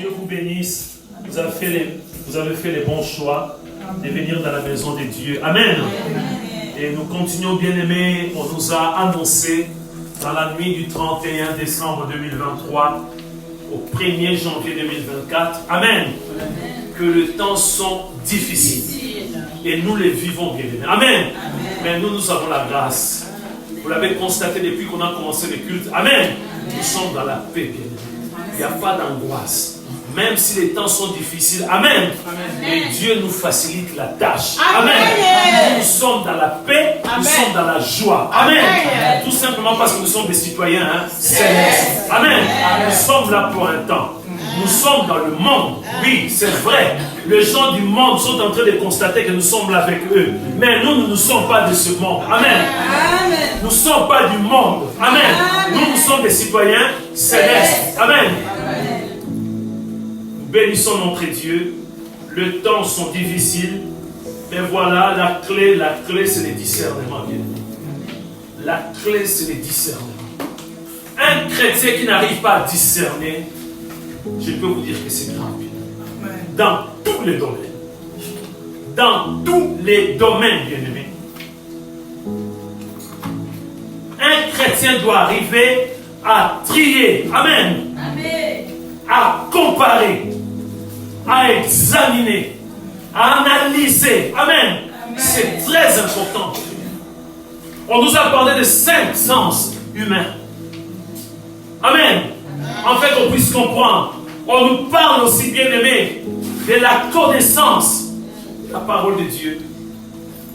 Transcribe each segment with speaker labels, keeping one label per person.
Speaker 1: Dieu vous bénisse. Vous avez fait les bons choix de venir dans la maison de Dieu. Amen. Et nous continuons, bien-aimés. On nous a annoncé dans la nuit du 31 décembre 2023 au 1er janvier 2024. Amen. Que les temps sont difficiles. Et nous les vivons, bien-aimés. Amen. Mais nous avons la grâce. Vous l'avez constaté depuis qu'on a commencé le culte. Amen. Nous sommes dans la paix, bien-aimés. Il n'y a pas d'angoisse. Même si les temps sont difficiles. Amen. Mais Dieu nous facilite la tâche. Amen. Nous sommes dans la paix. Nous sommes dans la joie. Amen. Tout simplement parce que nous sommes des citoyens célestes. Amen. Nous sommes là pour un temps. Nous sommes dans le monde. Oui, c'est vrai. Les gens du monde sont en train de constater que nous sommes là avec eux. Mais nous ne sommes pas de ce monde. Amen. Nous ne sommes pas du monde. Amen. Nous sommes des citoyens célestes. Amen. Nous bénissons notre Dieu. Les temps sont difficiles. Mais voilà, la clé c'est le discernement. La clé c'est le discernement. Un chrétien qui n'arrive pas à discerner, je peux vous dire que c'est grave. Dans tous les domaines. Dans tous les domaines, bien-aimés. Un chrétien doit arriver à trier. Amen. À comparer. À examiner. À analyser. Amen. C'est très important. On nous a parlé de 5 sens humains. Amen. En fait, qu'on puisse comprendre. On nous parle aussi, bien aimé, de la connaissance de la parole de Dieu.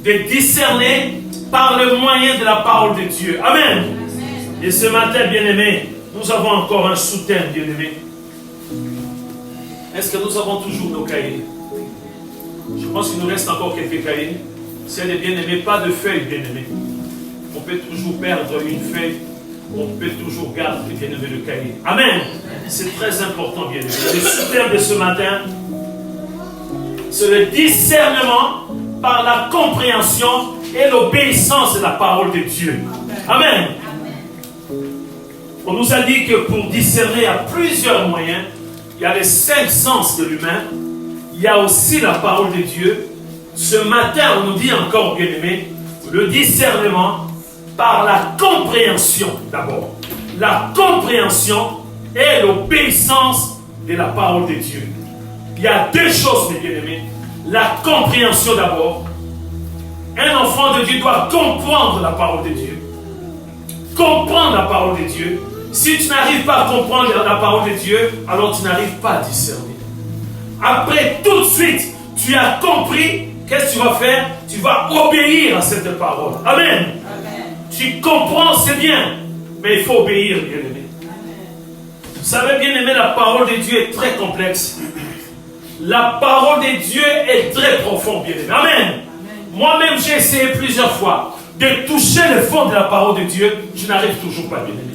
Speaker 1: De discerner par le moyen de la parole de Dieu. Amen. Et ce matin, bien aimé, nous avons encore un sous-thème, bien aimé. Est-ce que nous avons toujours nos cahiers? Je pense qu'il nous reste encore quelques cahiers. C'est les bien-aimés, pas de feuilles, bien aimé. On peut toujours perdre une feuille. On peut toujours garder, bien aimé, le cahier. Amen. C'est très important, bien aimé. Le sous-thème de ce matin, c'est le discernement par la compréhension et l'obéissance de la parole de Dieu. Amen. On nous a dit que pour discerner, il y a plusieurs moyens. Il y a les 5 sens de l'humain. Il y a aussi la parole de Dieu. Ce matin, on nous dit encore, bien aimé, le discernement par la compréhension d'abord. La compréhension et l'obéissance de la parole de Dieu. Il y a 2 choses, mes bien-aimés. La compréhension d'abord. Un enfant de Dieu doit comprendre la parole de Dieu. Comprendre la parole de Dieu. Si tu n'arrives pas à comprendre la parole de Dieu, alors tu n'arrives pas à discerner. Après, tout de suite, tu as compris, qu'est-ce que tu vas faire? Tu vas obéir à cette parole. Amen. Tu comprends, c'est bien, mais il faut obéir, bien-aimé. Vous savez, bien-aimé, la parole de Dieu est très complexe. La parole de Dieu est très profonde, bien-aimé. Amen. Moi-même, j'ai essayé plusieurs fois de toucher le fond de la parole de Dieu. Je n'arrive toujours pas, bien-aimé.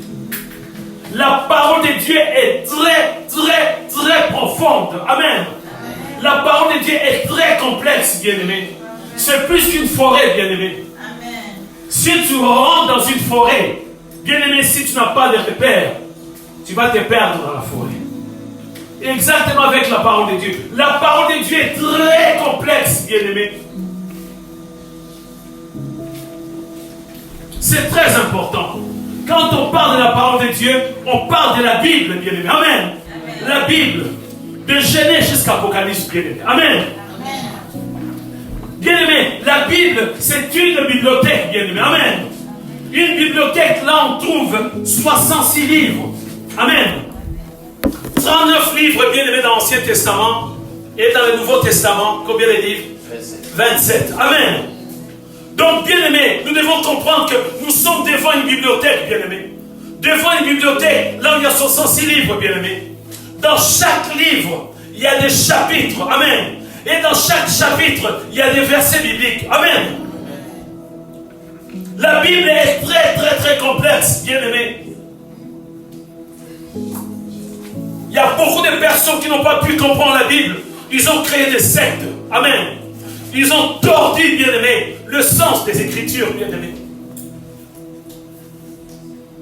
Speaker 1: La parole de Dieu est très profonde. Amen. La parole de Dieu est très complexe, bien-aimé. C'est plus qu'une forêt, bien-aimé. Si tu rentres dans une forêt, bien-aimé, si tu n'as pas de repères, tu vas te perdre dans la forêt. Exactement avec la parole de Dieu. La parole de Dieu est très complexe, bien-aimé. C'est très important. Quand on parle de la parole de Dieu, on parle de la Bible, bien-aimé. Amen. La Bible, de Genèse jusqu'à Apocalypse, bien-aimé. Amen. Bien-aimé, la Bible, c'est une bibliothèque, bien-aimé. Amen. Une bibliothèque, là, on trouve 66 livres. Amen. 39 livres, bien-aimé, dans l'Ancien Testament. Et dans le Nouveau Testament, combien de livres? 27. Amen. Donc, bien-aimé, nous devons comprendre que nous sommes devant une bibliothèque, bien-aimé. Devant une bibliothèque, là où il y a 66 livres, bien-aimé. Dans chaque livre, il y a des chapitres. Amen. Et dans chaque chapitre, il y a des versets bibliques. Amen. La Bible est très complexe, bien-aimé. Il y a beaucoup de personnes qui n'ont pas pu comprendre la Bible. Ils ont créé des sectes. Amen. Ils ont tordu, bien-aimé, le sens des Écritures, bien-aimé.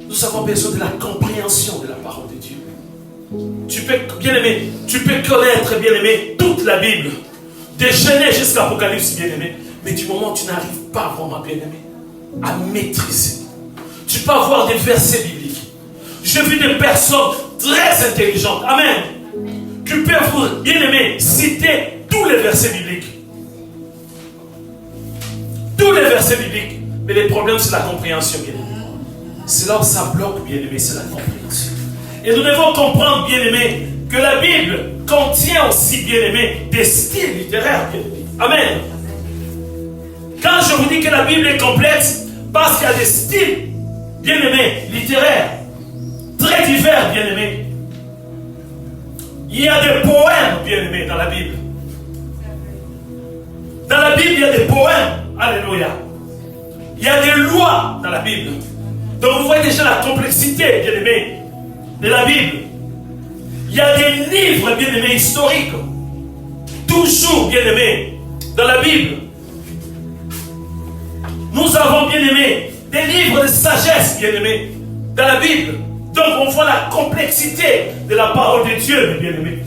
Speaker 1: Nous avons besoin de la compréhension de la parole de Dieu. Bien-aimé, tu peux connaître, bien-aimé, toute la Bible. De Genèse jusqu'à Apocalypse, bien-aimé. Mais du moment où tu n'arrives pas vraiment, bien-aimé, à maîtriser, tu peux avoir des versets bibliques. J'ai vu des personnes très intelligentes, amen, qui peuvent, bien-aimé, citer tous les versets bibliques. Tous les versets bibliques. Mais le problème, c'est la compréhension, bien-aimé. C'est là où ça bloque, bien-aimé, c'est la compréhension. Et nous devons comprendre, bien-aimé, que la Bible contient aussi, bien-aimé, des styles littéraires, bien-aimé. Amen. Quand je vous dis que la Bible est complexe, parce qu'il y a des styles, bien-aimés, littéraires, très divers, bien-aimés. Il y a des poèmes, bien-aimés, dans la Bible. Dans la Bible, il y a des poèmes. Alléluia. Il y a des lois dans la Bible. Donc vous voyez déjà la complexité, bien-aimés, de la Bible. Il y a des livres, bien-aimés, historiques. Toujours, bien-aimés, dans la Bible. Nous avons, bien-aimés, des livres de sagesse, bien-aimés, dans la Bible. Donc on voit la complexité de la parole de Dieu, bien-aimés.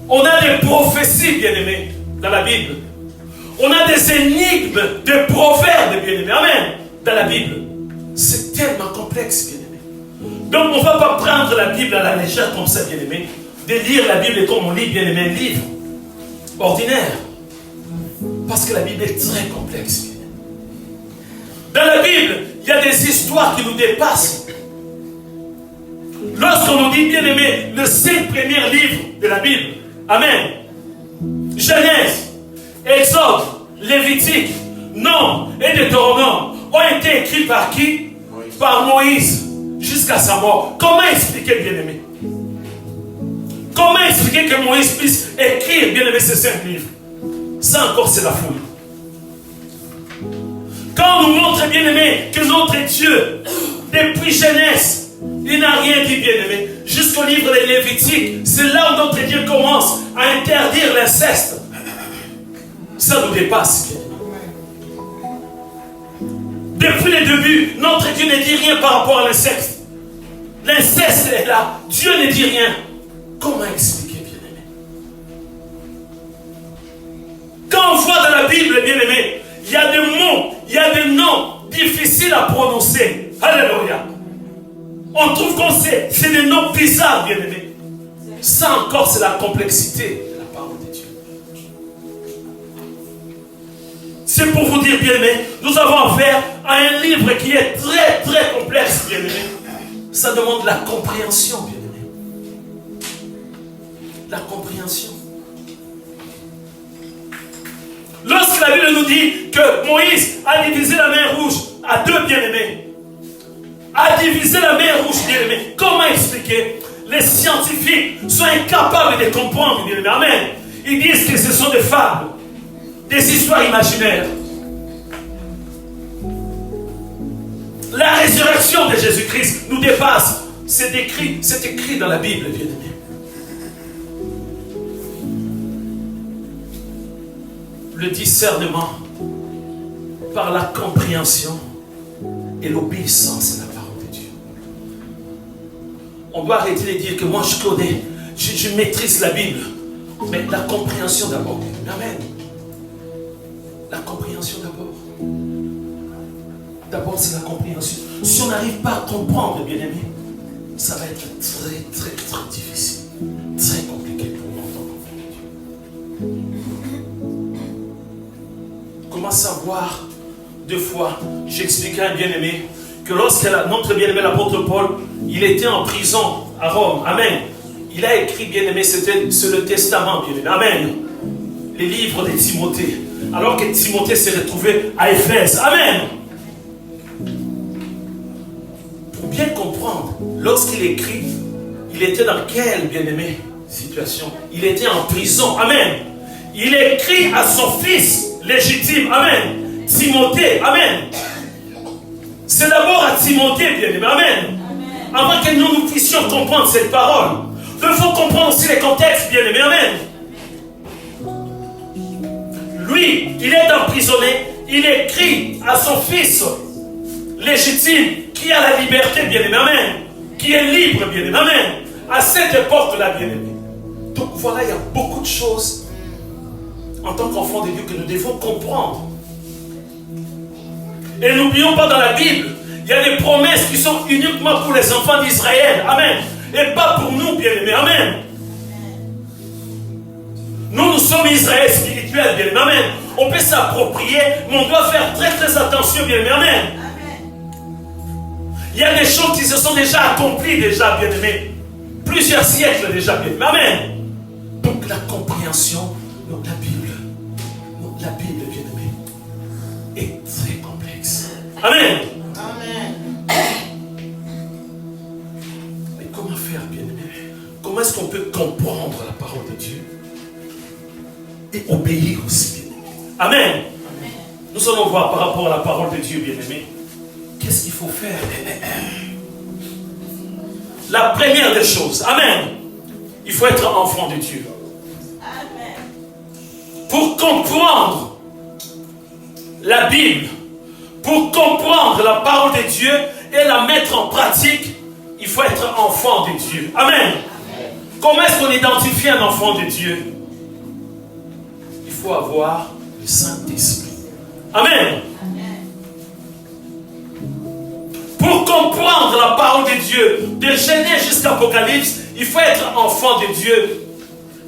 Speaker 1: On a des prophéties, bien-aimés, dans la Bible. On a des énigmes, des proverbes, bien-aimés. Amen. Dans la Bible. C'est tellement complexe, bien-aimés. Donc on ne va pas prendre la Bible à la légère comme ça, bien-aimés. De lire la Bible comme on lit, bien-aimés, un livre ordinaire. Parce que la Bible est très complexe. Dans la Bible, il y a des histoires qui nous dépassent. Lorsqu'on nous dit, bien-aimés, le 5 premiers livres de la Bible, amen, Genèse, Exode, Lévitique, Nombre et Deutéronome ont été écrits par qui? Par Moïse, jusqu'à sa mort. Comment expliquer, bien-aimés? Comment expliquer que Moïse puisse écrire, bien-aimés, ces 5 livres? Ça encore, c'est la folie. Quand on nous montre, bien-aimés, que notre Dieu, depuis Genèse, il n'a rien dit, bien-aimé. Jusqu'au livre des Lévitiques, c'est là où notre Dieu commence à interdire l'inceste. Ça nous dépasse, bien-aimé. Depuis le début, notre Dieu ne dit rien par rapport à l'inceste. L'inceste est là. Dieu ne dit rien. Comment expliquer, bien-aimé? Quand on voit dans la Bible, bien-aimé, il y a des mots, il y a des noms difficiles à prononcer. Alléluia. On trouve qu'on sait, c'est des noms bizarres, bien-aimés. Ça encore, c'est la complexité de la parole de Dieu. C'est pour vous dire, bien-aimés, nous avons affaire à un livre qui est très, très complexe, bien-aimés. Ça demande la compréhension, bien-aimés. La compréhension. Lorsque la Bible nous dit que Moïse a divisé la mer Rouge à 2, bien-aimés, a divisé la mer Rouge, bien-aimés, comment expliquer? Les scientifiques sont incapables de comprendre, bien-aimés. Amen. Ils disent que ce sont des fables, des histoires imaginaires. La résurrection de Jésus-Christ nous dépasse. C'est écrit dans la Bible, bien-aimés. Le discernement par la compréhension et l'obéissance à la parole de Dieu. On doit arrêter de dire que moi je connais, je maîtrise la Bible. Mais la compréhension d'abord. Amen. La compréhension d'abord. D'abord c'est la compréhension. Si on n'arrive pas à comprendre, bien aimé, ça va être très très très difficile. Très compliqué pour nous en tant qu'enfants de Dieu. Comment savoir? 2 fois, j'expliquais à un bien-aimé que lorsque notre bien-aimé l'apôtre Paul, il était en prison à Rome, amen, il a écrit, bien-aimé, c'était sur le testament, bien-aimé, amen, les livres de Timothée, alors que Timothée s'est retrouvé à Éphèse, amen. Pour bien comprendre, lorsqu'il écrit, il était dans quelle, bien-aimé, situation? Il était en prison, amen. Il écrit à son fils légitime, amen, Timothée, amen. C'est d'abord à Timothée, bien-aimé, amen. Avant que nous puissions comprendre cette parole, il faut comprendre aussi les contextes, bien-aimé, amen. Lui, il est emprisonné, il écrit à son fils légitime, qui a la liberté, bien-aimé, amen, qui est libre, bien-aimé, amen, à cette époque-là, bien-aimés. Donc voilà, il y a beaucoup de choses en tant qu'enfants de Dieu que nous devons comprendre. Et n'oublions pas, dans la Bible, il y a des promesses qui sont uniquement pour les enfants d'Israël. Amen. Et pas pour nous, bien-aimés. Amen. Nous sommes Israël spirituel, bien-aimés. Amen. On peut s'approprier, mais on doit faire très très attention, bien-aimés. Amen. Il y a des choses qui se sont déjà accomplies, déjà, bien-aimés. Plusieurs siècles déjà, bien-aimés. Amen. Donc la compréhension, donc la Bible, bien-aimés, est très complexe. Amen. Mais comment faire, bien-aimés? Comment est-ce qu'on peut comprendre la parole de Dieu et obéir aussi, bien-aimés? Amen. Nous allons voir par rapport à la parole de Dieu, bien-aimés, qu'est-ce qu'il faut faire? La première des choses, amen, il faut être enfant de Dieu. Amen. Pour comprendre la Bible, pour comprendre la parole de Dieu et la mettre en pratique, il faut être enfant de Dieu. Amen. Amen. Comment est-ce qu'on identifie un enfant de Dieu? Il faut avoir le Saint-Esprit. Amen. Pour comprendre la parole de Dieu, de Genèse jusqu'à Apocalypse, il faut être enfant de Dieu.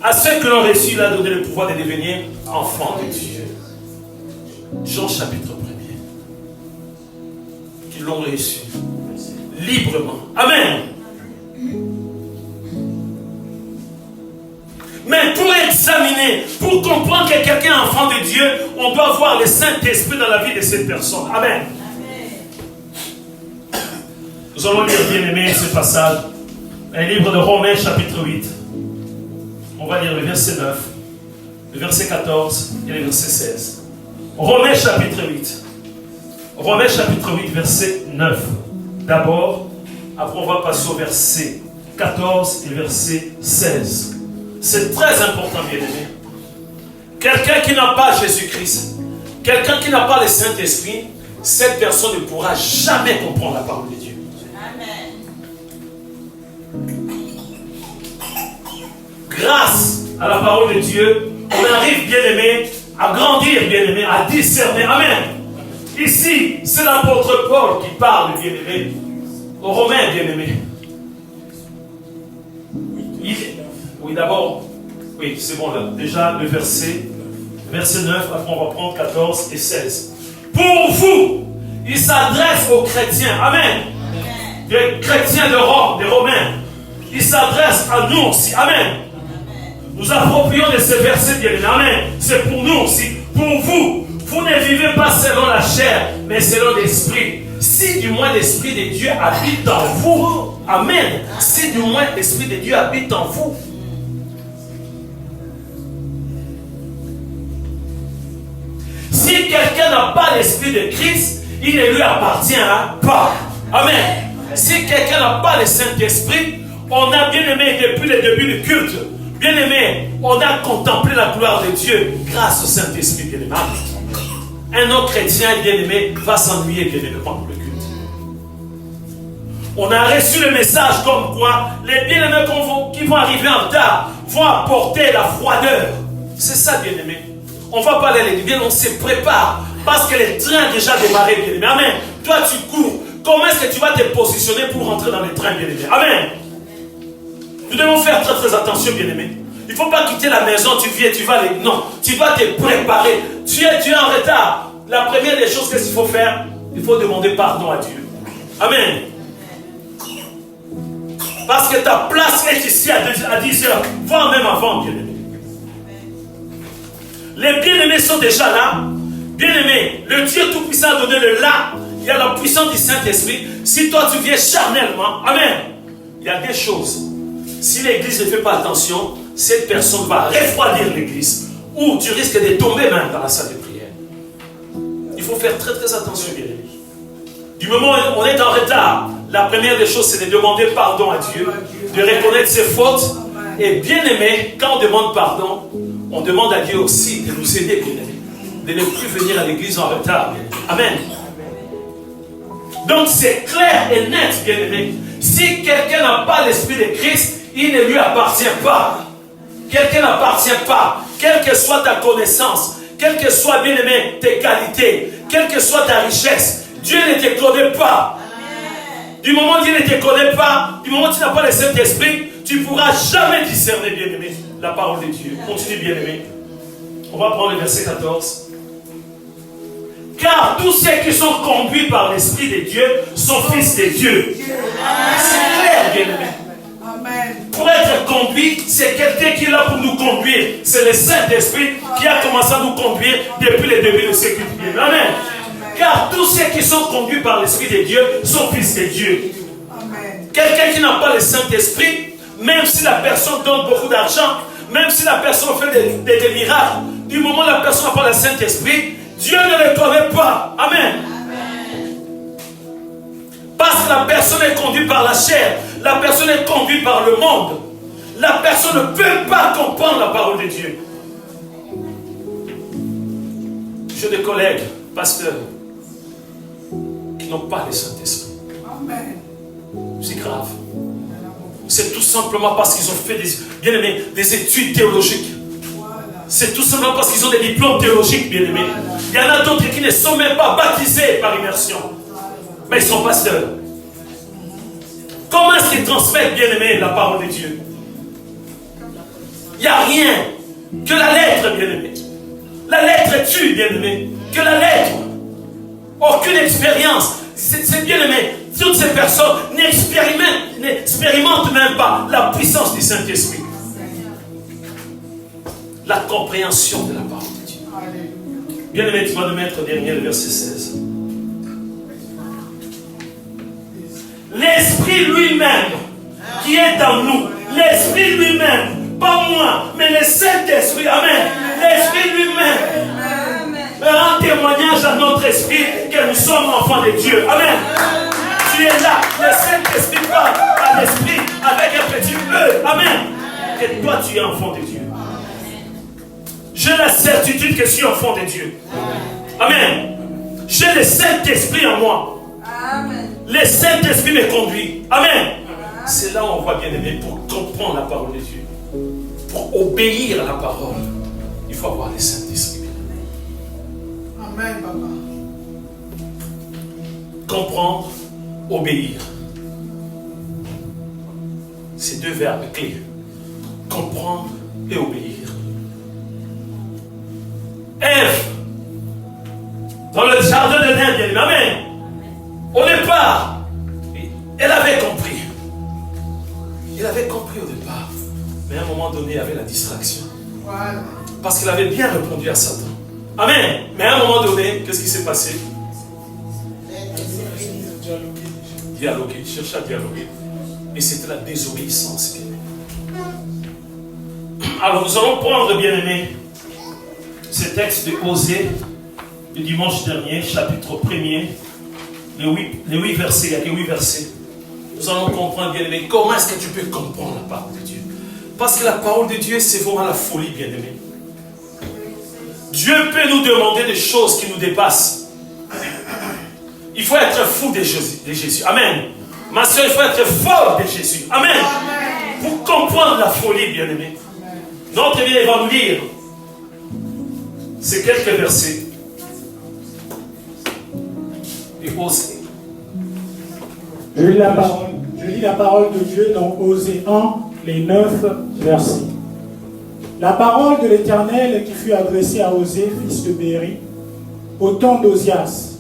Speaker 1: À ceux qui l'ont reçu, il a donné le pouvoir de devenir enfant de Dieu. Jean chapitre 1er. Qui l'ont reçu librement. Amen. Mais pour examiner, pour comprendre que quelqu'un est enfant de Dieu, on doit voir le Saint-Esprit dans la vie de cette personne. Amen. Nous allons lire, bien aimé, ce passage. Un livre de Romains, chapitre 8. On va lire le verset 9, le verset 14 et le verset 16. Romains, chapitre 8. Romains, chapitre 8, verset 9. D'abord, après on va passer au verset 14 et verset 16. C'est très important, bien aimé. Quelqu'un qui n'a pas Jésus-Christ, quelqu'un qui n'a pas le Saint-Esprit, cette personne ne pourra jamais comprendre la parole de Dieu. Grâce à la parole de Dieu, on arrive, bien aimé, à grandir, bien aimé, à discerner. Amen. Ici, c'est l'apôtre Paul qui parle, bien aimé, aux Romains, bien aimé. Oui, d'abord, oui, c'est bon là. Déjà, le verset 9, après on va prendre 14 et 16. Pour vous, il s'adresse aux chrétiens. Amen. Des chrétiens de Rome, des Romains. Il s'adresse à nous aussi. Amen. Nous approprions de ce verset, bien aimé. Amen. C'est pour nous aussi. Pour vous, vous ne vivez pas selon la chair, mais selon l'esprit. Si du moins l'esprit de Dieu habite en vous. Amen. Si du moins l'esprit de Dieu habite en vous. Si quelqu'un n'a pas l'esprit de Christ, il ne lui appartient pas. Amen. Si quelqu'un n'a pas le Saint-Esprit, on a bien aimé depuis le début du culte. Bien aimé, on a contemplé la gloire de Dieu grâce au Saint-Esprit, bien aimé. Un autre chrétien, bien aimé, va s'ennuyer, bien aimé, pendant le culte. On a reçu le message comme quoi les bien-aimés qui vont arriver en retard vont apporter la froideur. C'est ça, bien aimé. On ne va pas aller à l'église, on se prépare parce que le train a déjà démarré, bien aimé. Amen. Toi, tu cours. Comment est-ce que tu vas te positionner pour rentrer dans le train, bien aimé? Amen. Nous devons faire très très attention, bien aimé. Il ne faut pas quitter la maison, tu viens, tu vas aller. Non, tu vas te préparer. Tu es en retard. La première des choses, qu'est-ce qu'il faut faire? Il faut demander pardon à Dieu. Amen. Parce que ta place est ici à 10 heures, voire même avant, bien aimé. Les bien-aimés sont déjà là. Bien-aimés, le Dieu Tout-Puissant a donné le là. Il y a la puissance du Saint-Esprit. Si toi tu viens charnellement, amen, il y a des choses. Si l'église ne fait pas attention, cette personne va refroidir l'église. Ou tu risques de tomber même dans la salle de prière. Il faut faire très très attention, bien-aimés. Du moment où on est en retard, la première des choses, c'est de demander pardon à Dieu, de reconnaître ses fautes. Et bien-aimés, quand on demande pardon, on demande à Dieu aussi de nous aider, bien-aimés, de ne plus venir à l'église en retard. Amen. Donc c'est clair et net, bien-aimés. Si quelqu'un n'a pas l'esprit de Christ, il ne lui appartient pas. Quelqu'un n'appartient pas. Quelle que soit ta connaissance, quelle que soit, bien aimé, tes qualités, quelle que soit ta richesse, Dieu ne te connaît pas. Du moment où Dieu ne te connaît pas, du moment où tu n'as pas le Saint-Esprit, tu ne pourras jamais discerner, bien aimé, la parole de Dieu. Continue, bien aimé. On va prendre le verset 14. Car tous ceux qui sont conduits par l'Esprit de Dieu sont fils de Dieu. C'est clair, bien aimé. Pour être conduit, c'est quelqu'un qui est là pour nous conduire. C'est le Saint-Esprit qui a commencé à nous conduire depuis le début de ce culte. Amen. Car tous ceux qui sont conduits par l'Esprit de Dieu sont fils de Dieu. Quelqu'un qui n'a pas le Saint-Esprit, même si la personne donne beaucoup d'argent, même si la personne fait des miracles, du moment où la personne n'a pas le Saint-Esprit, Dieu ne le connaît pas. Amen. Parce que la personne est conduite par la chair, la personne est conduite par le monde. La personne ne peut pas comprendre la parole de Dieu. J'ai des collègues, pasteurs, qui n'ont pas le Saint-Esprit. C'est grave. C'est tout simplement parce qu'ils ont fait des études théologiques. C'est tout simplement parce qu'ils ont des diplômes théologiques, bien aimés. Il y en a d'autres qui ne sont même pas baptisés par immersion. Mais ils sont pasteurs. Comment est-ce qu'ils transmettent, bien aimés, la parole de Dieu? Il n'y a rien que la lettre, bien aimé. La lettre tue, bien aimé. Que la lettre. Aucune expérience. C'est bien aimé. Toutes ces personnes n'expérimentent même pas la puissance du Saint-Esprit. La compréhension de la parole de Dieu. Bien aimé, tu vas nous mettre au dernier, le verset 16. L'Esprit lui-même qui est en nous, l'Esprit lui-même, pas moi, mais le Saint-Esprit, amen. L'Esprit lui-même rend témoignage à notre esprit que nous sommes enfants de Dieu. Amen. Tu es là, le Saint-Esprit parle à l'Esprit avec un petit E. Amen. Et toi, tu es enfant de Dieu. J'ai la certitude que je suis enfant de Dieu. Amen. J'ai le Saint-Esprit en moi. Amen. Le Saint-Esprit me conduit. Amen. C'est là où on voit, bien aimé, pour comprendre la parole de Dieu, pour obéir à la parole, il faut avoir le Saint-Esprit. Amen, papa. Comprendre, obéir. C'est deux verbes clés. Comprendre et obéir. Ève, dans le jardin de l'Éden, bien aimé, amen. Au départ, elle avait compris. Il avait compris au départ. Mais à un moment donné, il y avait la distraction. Voilà. Parce qu'il avait bien répondu à Satan. Amen. Mais à un moment donné, qu'est-ce qui s'est passé? Dialoguer. Il cherchait à dialoguer. Et c'était la désobéissance. Alors nous allons prendre, bien aimé, ce texte de Osée du dimanche dernier, chapitre 1er, les 8 versets. Il n'y a que 8 versets. Nous allons comprendre, bien aimé, comment est-ce que tu peux comprendre la parole de Dieu. Parce que la parole de Dieu, c'est vraiment la folie, bien aimé. Dieu peut nous demander des choses qui nous dépassent. Il faut être fou de Jésus. Amen. Ma soeur, il faut être fort de Jésus. Amen. Amen. Pour comprendre la folie, bien aimé. Notre bien, il va nous lire ces quelques versets. Et Osée.
Speaker 2: Je lis la parole de Dieu dans Osée 1, les 9 versets. La parole de l'Éternel qui fut adressée à Osée, fils de Béri, au temps d'Osias,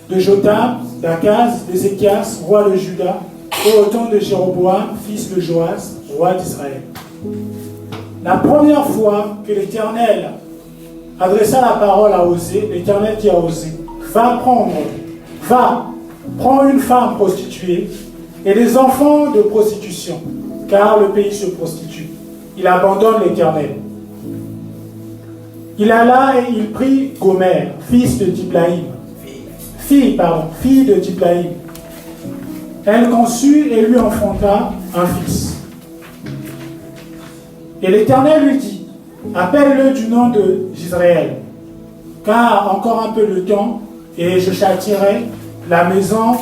Speaker 2: de Jotham, d'Akaz, d'Ézéchias, roi de Juda, et au temps de Jéroboam, fils de Joas, roi d'Israël. La première fois que l'Éternel adressa la parole à Osée, l'Éternel dit à Osée, prends une femme prostituée et des enfants de prostitution, car le pays se prostitue. Il abandonne l'Éternel. Il alla et il prit Gomer, fille de Diblaïm. Elle conçut et lui enfanta un fils. Et l'Éternel lui dit, appelle-le du nom d'Israël, car encore un peu de temps, et je châtierai la maison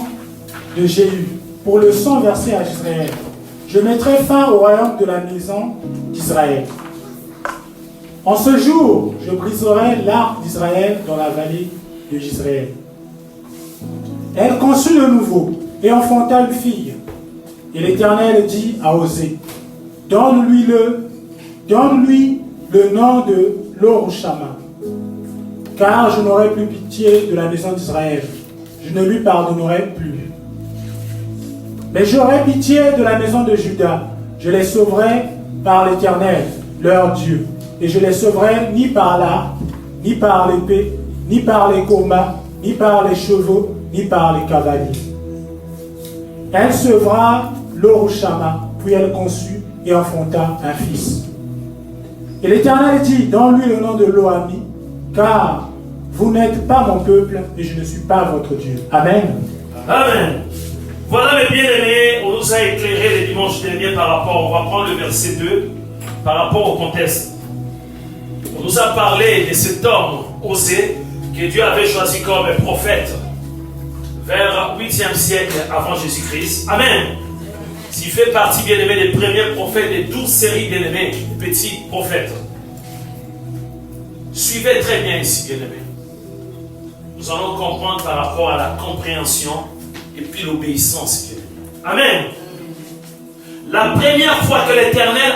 Speaker 2: de Jéhu pour le sang versé à Israël. je mettrai fin au royaume de la maison d'Israël. En ce jour, je briserai l'arc d'Israël dans la vallée de Jezreel. Elle conçut de nouveau et enfanta une fille. Et l'Éternel dit à Osée, donne-lui le nom de Lo-Ruhamah, car je n'aurai plus pitié de la maison d'Israël. Je ne lui pardonnerai plus. Mais j'aurai pitié de la maison de Juda. Je les sauverai par l'Éternel, leur Dieu. Et je les sauverai ni par l'arc, ni par l'épée, ni par les combats, ni par les chevaux, ni par les cavaliers. Elle sevra Lo-Ruhamah, puis elle conçut et enfanta un fils. Et l'Éternel dit, donne-lui le nom de Lo-Ami, car vous n'êtes pas mon peuple et je ne suis pas votre Dieu. Amen.
Speaker 1: Amen. Voilà mes bien-aimés, on nous a éclairé les dimanches derniers par rapport, on va prendre le verset 2, par rapport au contexte. On nous a parlé de cet homme, Osée, que Dieu avait choisi comme prophète vers le 8e siècle avant Jésus-Christ. Amen. S'il fait partie, bien-aimé, des premiers prophètes, des 12 séries, bien-aimés, des petits prophètes. Suivez très bien ici, bien-aimés. Nous allons comprendre par rapport à la compréhension et puis l'obéissance, bien-aimés. Amen. La première fois que l'Éternel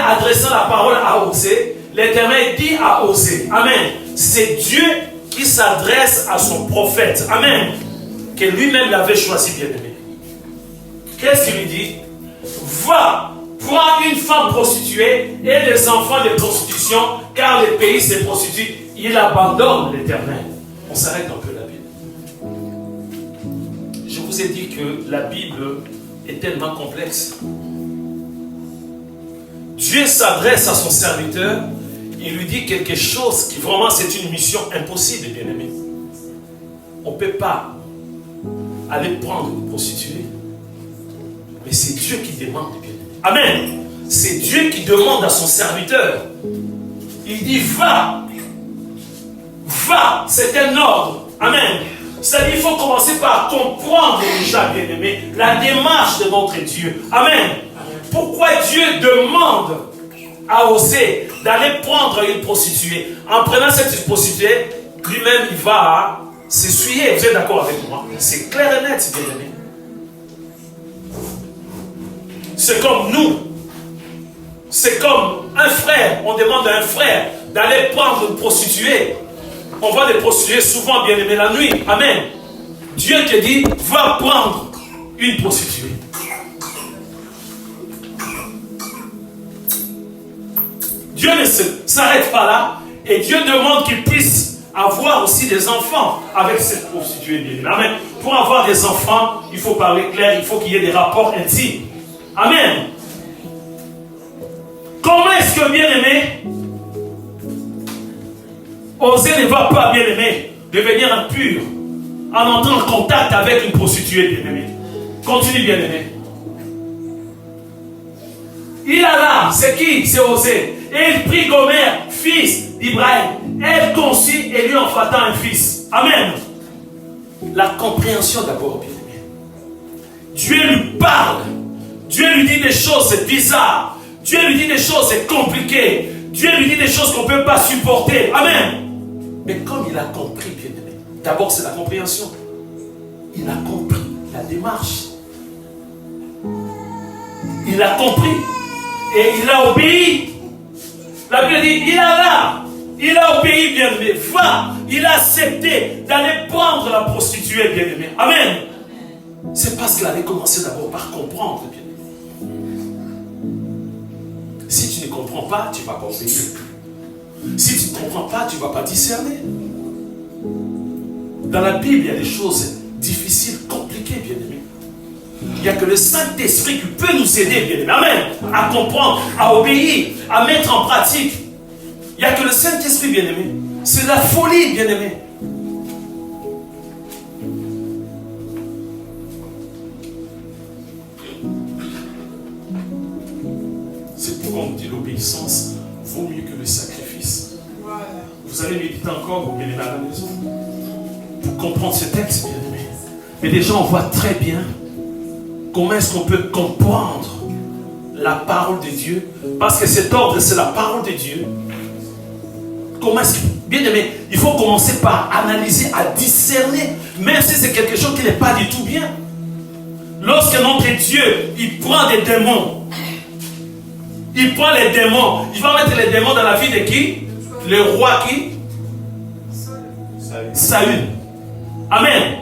Speaker 1: adressant la parole à Osée, l'Éternel dit à Osée, amen, c'est Dieu qui s'adresse à son prophète, amen, que lui-même l'avait choisi, bien-aimé. Qu'est-ce qu'il lui dit? Va, prends une femme prostituée et les enfants de prostitution, car les pays se prostituent. Il abandonne l'Éternel. On s'arrête un peu la Bible. Je vous ai dit que la Bible est tellement complexe. Dieu s'adresse à son serviteur, il lui dit quelque chose qui vraiment c'est une mission impossible, bien-aimé. On ne peut pas aller prendre une prostituée, mais c'est Dieu qui demande, bien-aimé. Amen. C'est Dieu qui demande à son serviteur. Il dit va, c'est un ordre. Amen. C'est-à-dire qu'il faut commencer par comprendre déjà, bien-aimé, la démarche de notre Dieu. Amen. Pourquoi Dieu demande à Osée d'aller prendre une prostituée? En prenant cette prostituée, lui-même il va s'essuyer. Vous êtes d'accord avec moi? C'est clair et net, bien-aimé. C'est comme nous. C'est comme un frère. On demande à un frère d'aller prendre une prostituée. On voit des prostituées souvent, bien-aimé, la nuit. Amen. Dieu te dit, va prendre une prostituée. Dieu ne s'arrête pas là et Dieu demande qu'il puisse avoir aussi des enfants avec cette prostituée, bien-aimée. Amen. Pour avoir des enfants, il faut parler clair, il faut qu'il y ait des rapports intimes. Amen. Comment est-ce que, bien-aimé, Osée ne va pas, bien-aimé, devenir impur en entrant en contact avec une prostituée, bien-aimé? Continue, bien-aimé. Il a là, c'est qui? C'est Osée. Et il prit Gomer, fils d'Ibrahim. Elle conçut et lui enfanta un fils. Amen. La compréhension d'abord, bien-aimé. Dieu lui parle. Dieu lui dit des choses bizarres. Dieu lui dit des choses compliquées. Dieu lui dit des choses qu'on ne peut pas supporter. Amen. Mais comme il a compris, bien-aimé, d'abord c'est la compréhension. Il a compris la démarche. Il a compris. Et il a obéi. La Bible dit, il a obéi, bien-aimé. Va, il a accepté d'aller prendre la prostituée, bien-aimé. Amen. C'est parce qu'il avait commencé d'abord par comprendre, bien-aimé. Si tu ne comprends pas, tu ne vas pas obéir. Si tu ne comprends pas, tu ne vas pas discerner. Dans la Bible, il y a des choses difficiles, compliquées, bien-aimé. Il n'y a que le Saint-Esprit qui peut nous aider, bien-aimé. Amen. À comprendre, à obéir, à mettre en pratique. Il n'y a que le Saint-Esprit, bien-aimé. C'est la folie, bien-aimé. C'est pourquoi on dit l'obéissance vaut mieux que le sacrifice. Voilà. Vous allez méditer encore, vous bien-aimé, à la maison, pour comprendre ce texte, bien-aimé. Mais déjà, on voit très bien comment est-ce qu'on peut comprendre la parole de Dieu? Parce que cet ordre, c'est la parole de Dieu. Comment est-ce que, bien aimé, il faut commencer par analyser, à discerner, même si c'est quelque chose qui n'est pas du tout bien. Lorsque notre Dieu, il prend des démons, il prend les démons, il va mettre les démons dans la vie de qui? Le roi qui? Saül. Amen.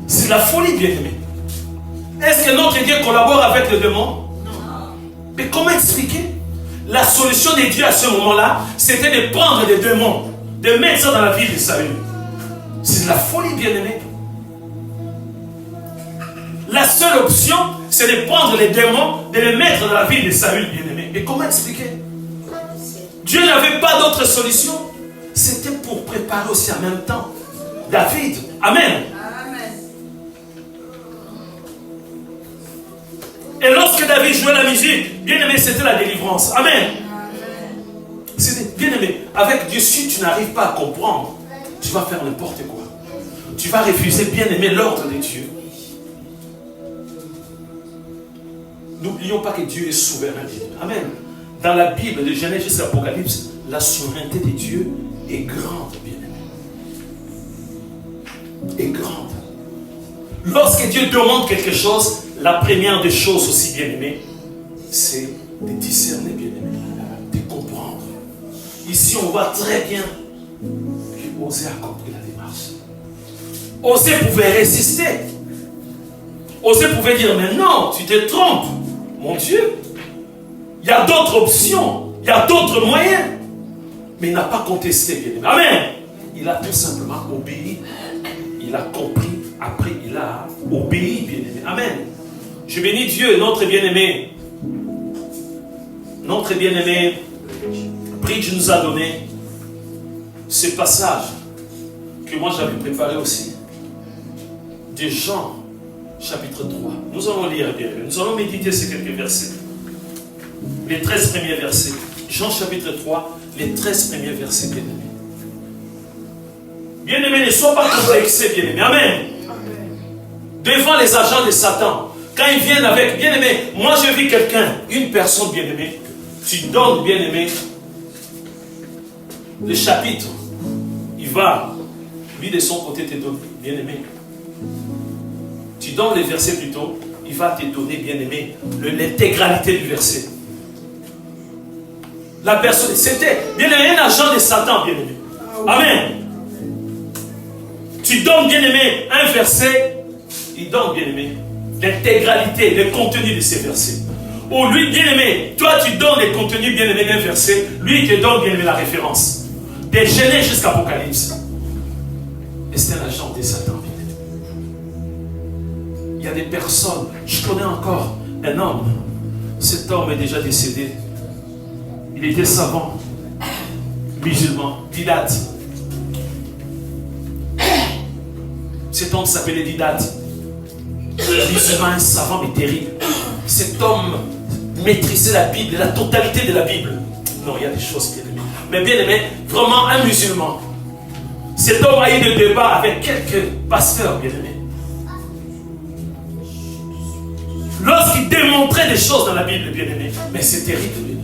Speaker 1: C'est la folie, bien aimé. Est-ce que notre Dieu collabore avec les démons? Non. Mais comment expliquer? La solution de Dieu à ce moment-là, c'était de prendre des démons, de mettre ça dans la vie de Saül. C'est de la folie, bien aimé. La seule option, c'est de prendre les démons, de les mettre dans la vie de Saül, bien aimé. Mais comment expliquer? Dieu n'avait pas d'autre solution. C'était pour préparer aussi en même temps David. Amen. Et lorsque David jouait la musique, bien aimé, c'était la délivrance. Amen. C'était bien aimé. Avec Dieu, si tu n'arrives pas à comprendre, tu vas faire n'importe quoi. Tu vas refuser, bien aimé, l'ordre de Dieu. N'oublions pas que Dieu est souverain. Amen. Dans la Bible, de Genèse jusqu'à l'Apocalypse, la souveraineté de Dieu est grande, bien aimé. Est grande. Lorsque Dieu demande quelque chose, la première des choses aussi, bien aimé, c'est de discerner, bien aimé, de comprendre. Ici, on voit très bien qu'Osée a compris la démarche. Osée pouvait résister. Osée pouvait dire, mais non, tu te trompes. Mon Dieu, il y a d'autres options, il y a d'autres moyens. Mais il n'a pas contesté, bien aimé. Amen. Il a tout simplement obéi. Il a compris. Après, il a obéi, bien aimé. Amen. Je bénis Dieu, notre bien-aimé. Notre bien-aimé, Bridge nous a donné ce passage que moi j'avais préparé aussi. De Jean, chapitre 3. Nous allons lire, bien aimé. Nous allons méditer ces quelques versets. Les 13 premiers versets. Jean, chapitre 3, les 13 premiers versets, bien aimé. Bien aimé, ne sois pas complexé, bien aimé. Amen. Devant les agents de Satan. Quand ils viennent avec, bien aimé, moi je vis quelqu'un, une personne bien aimée, tu donnes, bien aimé, le chapitre, il va, lui de son côté te donner, bien aimé. Tu donnes les versets plutôt, il va te donner, bien aimé, l'intégralité du verset. La personne, c'était, bien aimé, un agent de Satan, bien aimé. Amen. Tu donnes, bien aimé, un verset, il donne, bien aimé, l'intégralité, le contenu de ces versets. Ou lui, bien aimé, toi tu donnes le contenu bien aimé d'un verset, lui il te donne bien aimé la référence. De Genèse jusqu'à Apocalypse. Et c'est un agent de Satan, bien aimé. Il y a des personnes, je connais encore un homme, cet homme est déjà décédé. Il était savant, musulman, Didate. Cet homme s'appelait Didate. Musulman, un savant mais terrible. Cet homme maîtrisait la Bible, la totalité de la Bible. Non, il y a des choses bien aimées. Mais bien aimé, vraiment un musulman. Cet homme a eu des débats avec quelques pasteurs bien aimés. Lorsqu'il démontrait des choses dans la Bible, bien aimé, mais c'est terrible, bien aimé.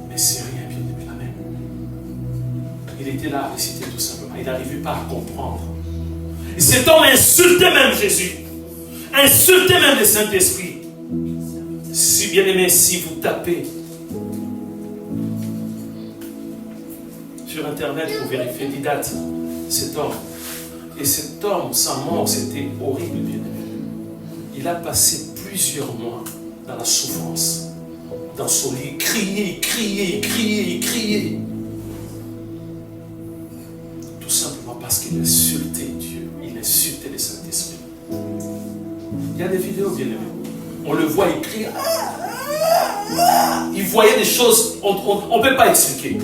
Speaker 1: Mais c'est rien, bien aimé, amen. Il était là à réciter tout simplement. Il n'arrivait pas à comprendre. Et cet homme insultait même Jésus. Insultait même le Saint-Esprit. Si bien aimé, si vous tapez sur internet pour vérifier Didate, cet homme. Et cet homme, sa mort, c'était horrible, bien aimé. Il a passé plusieurs mois dans la souffrance. Dans son lit, crier. Tout simplement parce qu'il insultait Dieu. Il insultait le Saint-Esprit. Il y a des vidéos, bien aimées. On le voit, il crie. Il voyait des choses, on ne peut pas expliquer.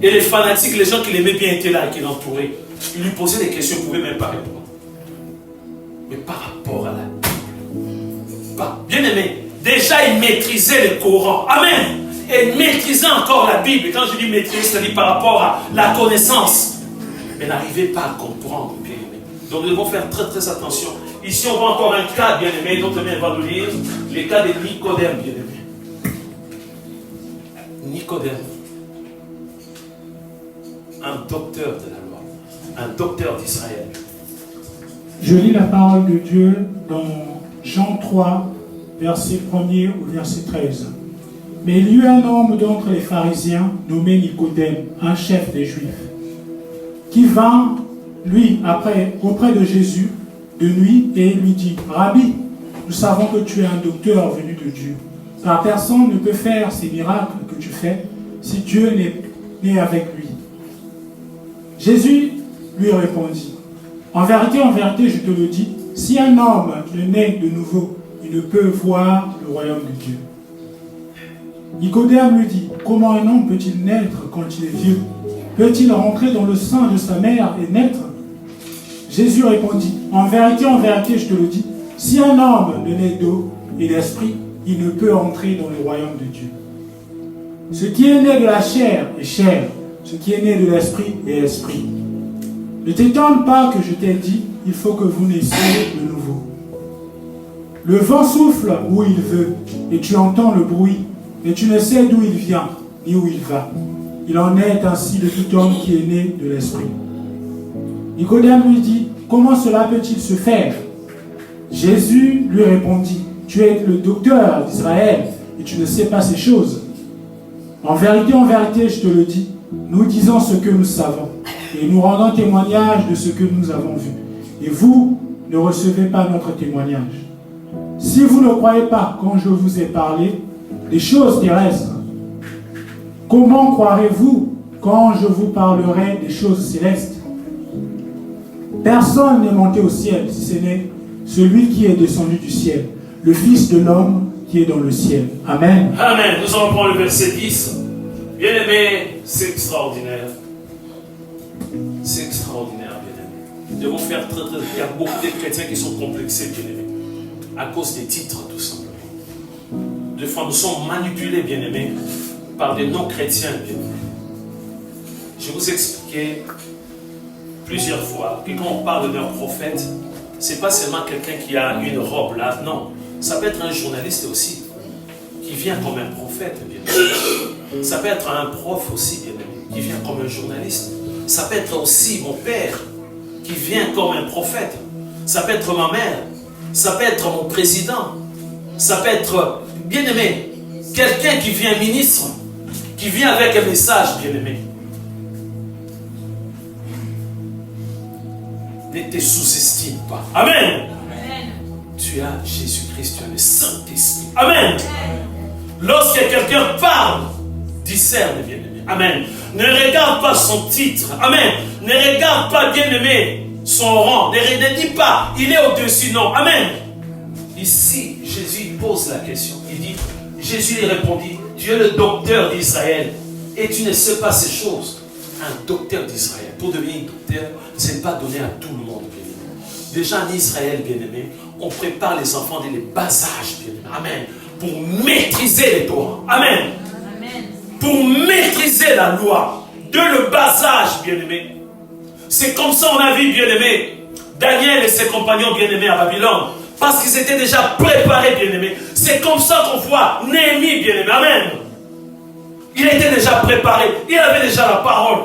Speaker 1: Et les fanatiques, les gens qui l'aimaient bien étaient là, qui l'entouraient. Ils lui posaient des questions, ils ne pouvaient même pas répondre. Mais par rapport à la Bible, bien aimé, déjà il maîtrisait le Coran. Amen. Et il maîtrisait encore la Bible. Et quand je dis maîtriser, c'est-à-dire par rapport à la connaissance. Mais n'arrivait pas à comprendre, bien aimé. Donc nous devons faire très très attention. Ici, on voit encore un cas, bien-aimé. D'autres bien va nous lire les cas de Nicodème, bien-aimé. Nicodème, un docteur de la loi, un docteur d'Israël.
Speaker 2: Je lis la parole de Dieu dans Jean 3, verset 1er au verset 13. Mais il y eut un homme d'entre les pharisiens, nommé Nicodème, un chef des Juifs, qui vint, lui, auprès de Jésus, de nuit, et lui dit, « Rabbi, nous savons que tu es un docteur venu de Dieu, car personne ne peut faire ces miracles que tu fais si Dieu n'est avec lui. » Jésus lui répondit, « En vérité, je te le dis, si un homme ne naît de nouveau, il ne peut voir le royaume de Dieu. » Nicodème lui dit, « Comment un homme peut-il naître quand il est vieux? Peut-il rentrer dans le sein de sa mère et naître ?» Jésus répondit, « En vérité, je te le dis, si un homme ne naît d'eau et d'esprit, il ne peut entrer dans le royaume de Dieu. Ce qui est né de la chair est chair, ce qui est né de l'esprit est esprit. Ne t'étonne pas que je t'ai dit, il faut que vous naissiez de nouveau. Le vent souffle où il veut, et tu entends le bruit, mais tu ne sais d'où il vient, ni où il va. Il en est ainsi de tout homme qui est né de l'esprit. » Nicodème lui dit, « Comment cela peut-il se faire ?» Jésus lui répondit, « Tu es le docteur d'Israël, et tu ne sais pas ces choses. En vérité, je te le dis, nous disons ce que nous savons, et nous rendons témoignage de ce que nous avons vu. Et vous ne recevez pas notre témoignage. Si vous ne croyez pas quand je vous ai parlé des choses terrestres, comment croirez-vous quand je vous parlerai des choses célestes? Personne n'est monté au ciel, si ce n'est celui qui est descendu du ciel, le Fils de l'homme qui est dans le ciel. » Amen.
Speaker 1: Amen. Nous allons prendre le verset 10. Bien-aimé, c'est extraordinaire. C'est extraordinaire, bien-aimé. Nous devons faire très. Il y a beaucoup de chrétiens qui sont complexés, bien-aimés, à cause des titres, tout simplement. Des fois, nous sommes manipulés, bien-aimés, par des non-chrétiens, bien-aimés. Je vais vous expliquer plusieurs fois que quand on parle d'un prophète, ce n'est pas seulement quelqu'un qui a une robe là, non. Ça peut être un journaliste aussi, qui vient comme un prophète, bien-aimé. Ça peut être un prof aussi, bien-aimé, qui vient comme un journaliste. Ça peut être aussi mon père, qui vient comme un prophète. Ça peut être ma mère. Ça peut être mon président. Ça peut être, bien-aimé, quelqu'un qui vient ministre, qui vient avec un message, bien-aimé. Ne te sous-estime pas. Amen. Amen. Tu as Jésus-Christ, tu as le Saint-Esprit. Amen. Lorsque quelqu'un parle, discerne, bien-aimé. Amen. Ne regarde pas son titre. Amen. Ne regarde pas, bien-aimé, son rang. Ne dis pas, il est au-dessus. Non. Amen. Ici, Jésus pose la question. Il dit, Jésus lui répondit, tu es le docteur d'Israël et tu ne sais pas ces choses. Un docteur d'Israël. Pour devenir docteur, ce n'est pas donné à tout le monde, bien-aimé. Déjà en Israël, bien-aimé, on prépare les enfants dès le bas âge, bien-aimé. Amen. Pour maîtriser les lois. Amen. Amen. Pour maîtriser la loi. De le bas âge, bien-aimé. C'est comme ça on a vu, bien-aimé, Daniel et ses compagnons, bien-aimés, à Babylone. Parce qu'ils étaient déjà préparés, bien-aimés. C'est comme ça qu'on voit Néhémie, bien-aimé. Amen. Il était déjà préparé. Il avait déjà la parole.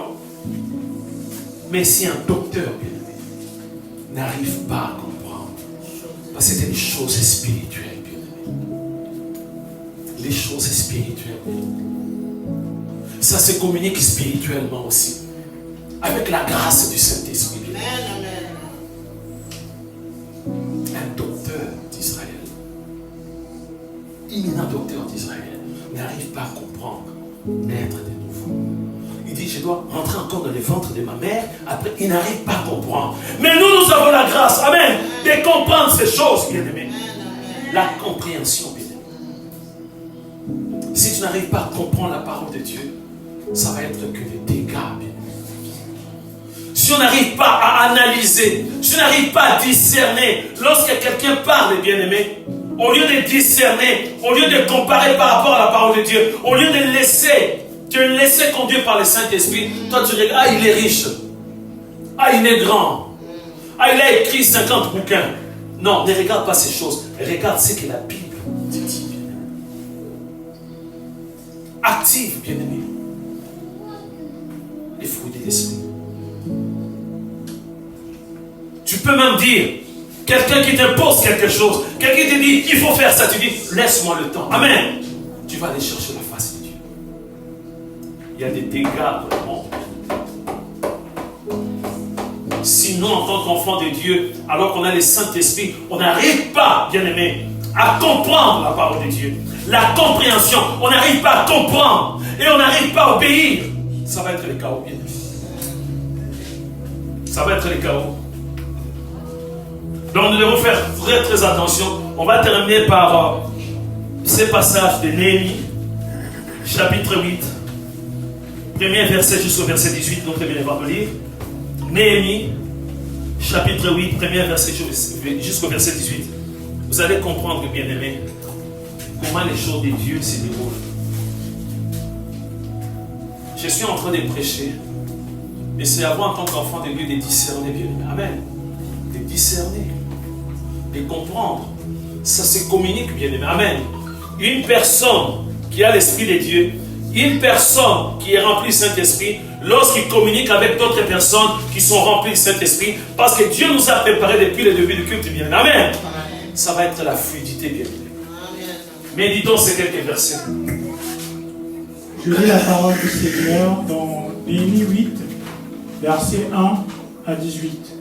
Speaker 1: Mais si un docteur, bien-aimé, n'arrive pas à comprendre, parce que c'était des choses spirituelles, bien-aimé. Les choses spirituelles. Ça se communique spirituellement aussi. Avec la grâce du Saint-Esprit. Un docteur d'Israël, imminent docteur d'Israël, n'arrive pas à comprendre naître de nouveau. Il dit, je dois rentrer encore dans le ventre de ma mère. Après, il n'arrive pas à comprendre. Mais nous avons la grâce, amen, de comprendre ces choses, bien-aimés. La compréhension, bien-aimé. Si tu n'arrives pas à comprendre la parole de Dieu, ça va être que des dégâts, bien-aimé. Si on n'arrive pas à analyser, si on n'arrive pas à discerner, lorsque quelqu'un parle, bien-aimé, au lieu de discerner, au lieu de comparer par rapport à la parole de Dieu, au lieu de te laisser conduire par le Saint-Esprit, toi tu regardes, il est riche, il est grand, il a écrit 50 bouquins, Non, ne regarde pas ces choses. Regarde ce que la Bible te dit. Active, bien-aimé, les fruits de l'esprit. Tu peux même dire, quelqu'un qui t'impose quelque chose, quelqu'un qui te dit, il faut faire ça, tu dis, laisse-moi le temps. Amen. Tu vas aller chercher la face de Dieu. Il y a des dégâts dans le monde. Sinon, en tant qu'enfant de Dieu, alors qu'on a le Saint-Esprit, on n'arrive pas, bien-aimé, à comprendre la parole de Dieu. La compréhension, on n'arrive pas à comprendre et on n'arrive pas à obéir. Ça va être le chaos, bien-aimé. Ça va être le chaos. Donc nous devons faire très très attention. On va terminer par ces passages de Néhémie, chapitre 8, premier verset jusqu'au verset 18, donc bien va le lire. Néhémie, chapitre 8, premier verset jusqu'au verset 18. Vous allez comprendre, bien aimé, comment les choses de Dieu se déroulent. Je suis en train de prêcher, et c'est à vous en tant qu'enfant de Dieu de discerner, bien aimé. Amen. De discerner, de comprendre. Ça se communique, bien aimé. Amen. Une personne qui a l'Esprit de Dieu, une personne qui est remplie du Saint-Esprit, lorsqu'il communique avec d'autres personnes qui sont remplies du Saint-Esprit, parce que Dieu nous a préparé depuis le début du culte, bien aimé. Amen. Ça va être la fluidité, bien aimé. Méditons ces quelques versets.
Speaker 2: Je lis la parole du Seigneur dans Néhémie 8, versets 1 à 18.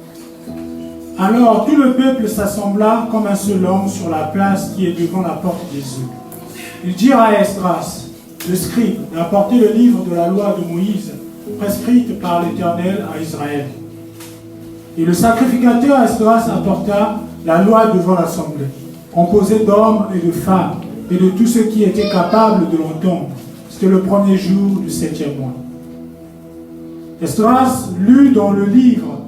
Speaker 2: Alors tout le peuple s'assembla comme un seul homme sur la place qui est devant la porte des eaux. Ils dirent à Esdras, le scribe, d'apporter le livre de la loi de Moïse, prescrite par l'Éternel à Israël. Et le sacrificateur Esdras apporta la loi devant l'assemblée, composée d'hommes et de femmes, et de tous ceux qui étaient capables de l'entendre. C'était le premier jour du 7e mois. Esdras lut dans le livre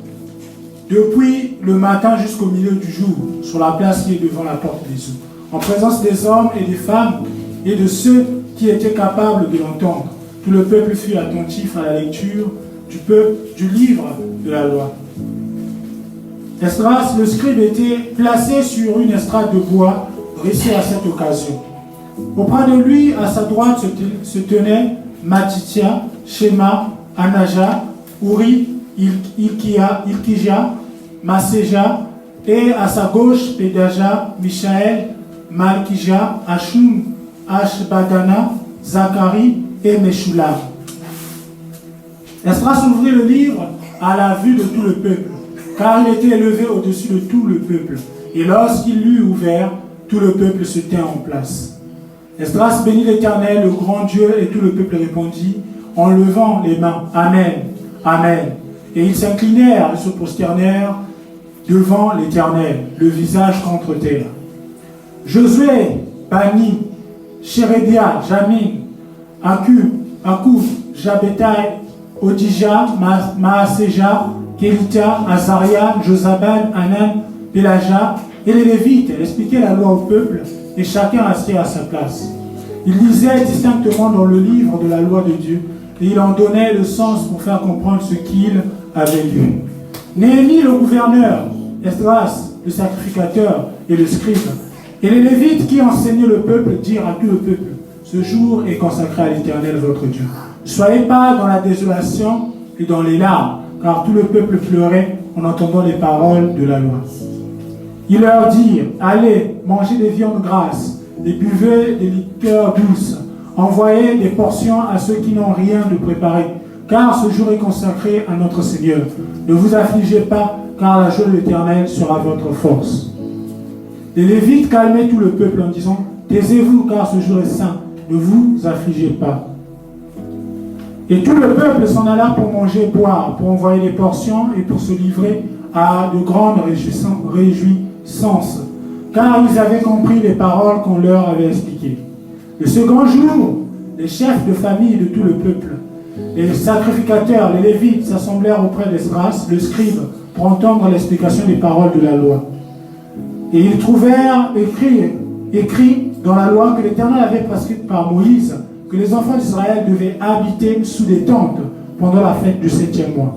Speaker 2: depuis le matin jusqu'au milieu du jour, sur la place qui est devant la porte des eaux, en présence des hommes et des femmes et de ceux qui étaient capables de l'entendre. Tout le peuple fut attentif à la lecture du livre de la loi. Esdras, le scribe, était placé sur une estrade de bois dressée à cette occasion. Auprès de lui, à sa droite, se tenaient Matithia, Shema, Anaja, Uri, Ilkija, Maseja, et à sa gauche, Pedaja, Michaël, Malkija, Ashum, Ashbadana, Zacharie et Meshulam. Esdras ouvrit le livre à la vue de tout le peuple, car il était élevé au-dessus de tout le peuple. Et lorsqu'il l'eut ouvert, tout le peuple se tint en place. Esdras bénit l'Éternel, le grand Dieu, et tout le peuple répondit en levant les mains. Amen, Amen. Et ils s'inclinèrent et se prosternèrent devant l'Éternel, le visage contre terre. Josué, Bani, Sheredia, Jamin, Akub, Jabetai, Odija, Maaseja, Kelita, Azaria, Josaban, Anan, Pelaja, et les Lévites expliquaient la loi au peuple, et chacun assis à sa place. Il lisait distinctement dans le livre de la loi de Dieu, et il en donnait le sens pour faire comprendre ce qu'il avait lu. Néhémie, le gouverneur, Esdras, le sacrificateur et le scribe, et les Lévites qui enseignaient le peuple dirent à tout le peuple, ce jour est consacré à l'Éternel votre Dieu. Ne soyez pas dans la désolation et dans les larmes, car tout le peuple pleurait en entendant les paroles de la loi. Ils leur dirent, allez, mangez des viandes grasses, et buvez des liqueurs douces, envoyez des portions à ceux qui n'ont rien de préparé, car ce jour est consacré à notre Seigneur. Ne vous affligez pas, car la joie de l'Éternel sera votre force. Les Lévites calmaient tout le peuple en disant, taisez-vous, car ce jour est saint, ne vous affligez pas. Et tout le peuple s'en alla pour manger et boire, pour envoyer des portions et pour se livrer à de grandes réjouissances, car ils avaient compris les paroles qu'on leur avait expliquées. Le second jour, les chefs de famille de tout le peuple, les sacrificateurs, les Lévites s'assemblèrent auprès d'Esdras, le scribe, pour entendre l'explication des paroles de la loi. Et ils trouvèrent écrit dans la loi que l'Éternel avait prescrite par Moïse, que les enfants d'Israël devaient habiter sous des tentes pendant la fête du 7e mois.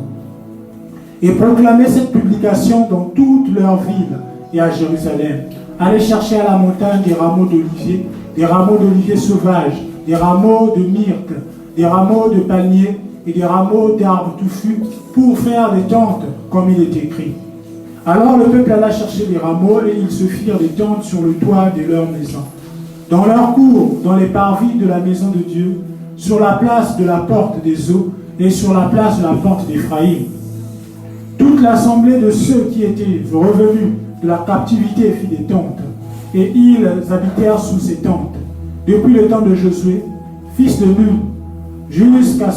Speaker 2: Et proclamer cette publication dans toutes leurs villes et à Jérusalem. Allez chercher à la montagne des rameaux d'olivier sauvages, des rameaux de myrte, des rameaux de palmier et des rameaux d'arbres touffus pour faire des tentes, comme il est écrit. Alors le peuple alla chercher les rameaux et ils se firent des tentes sur le toit de leur maison. Dans leur cour, dans les parvis de la maison de Dieu, sur la place de la porte des eaux et sur la place de la porte d'Éphraïm. Toute l'assemblée de ceux qui étaient revenus de la captivité fit des tentes, et ils habitèrent sous ces tentes, depuis le temps de Josué, fils de Nun, jusqu'à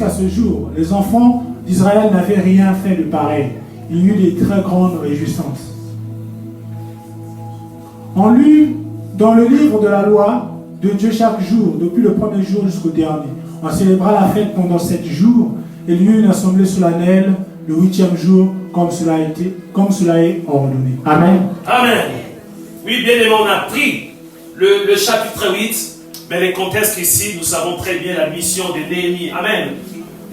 Speaker 2: ce jour. Les enfants d'Israël n'avaient rien fait de pareil. Il y eut des très grandes réjouissances. On lut dans le livre de la loi de Dieu chaque jour, depuis le premier jour jusqu'au dernier. On célébra la fête pendant 7 jours, et il y eut une assemblée solennelle le 8e jour, comme cela est ordonné. Amen.
Speaker 1: Amen. Oui, bien aimé, on a pris le chapitre 8, mais les contextes ici, nous savons très bien la mission de Néhémie. Amen.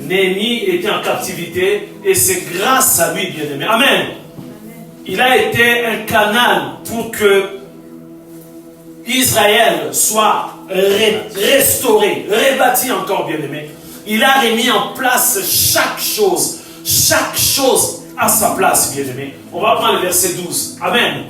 Speaker 1: Néhémie était en captivité et c'est grâce à lui, bien aimé. Amen. Il a été un canal pour que Israël soit restauré, rebâti encore, bien aimé. Il a remis en place chaque chose à sa place, bien aimé. On va prendre le verset 12. Amen.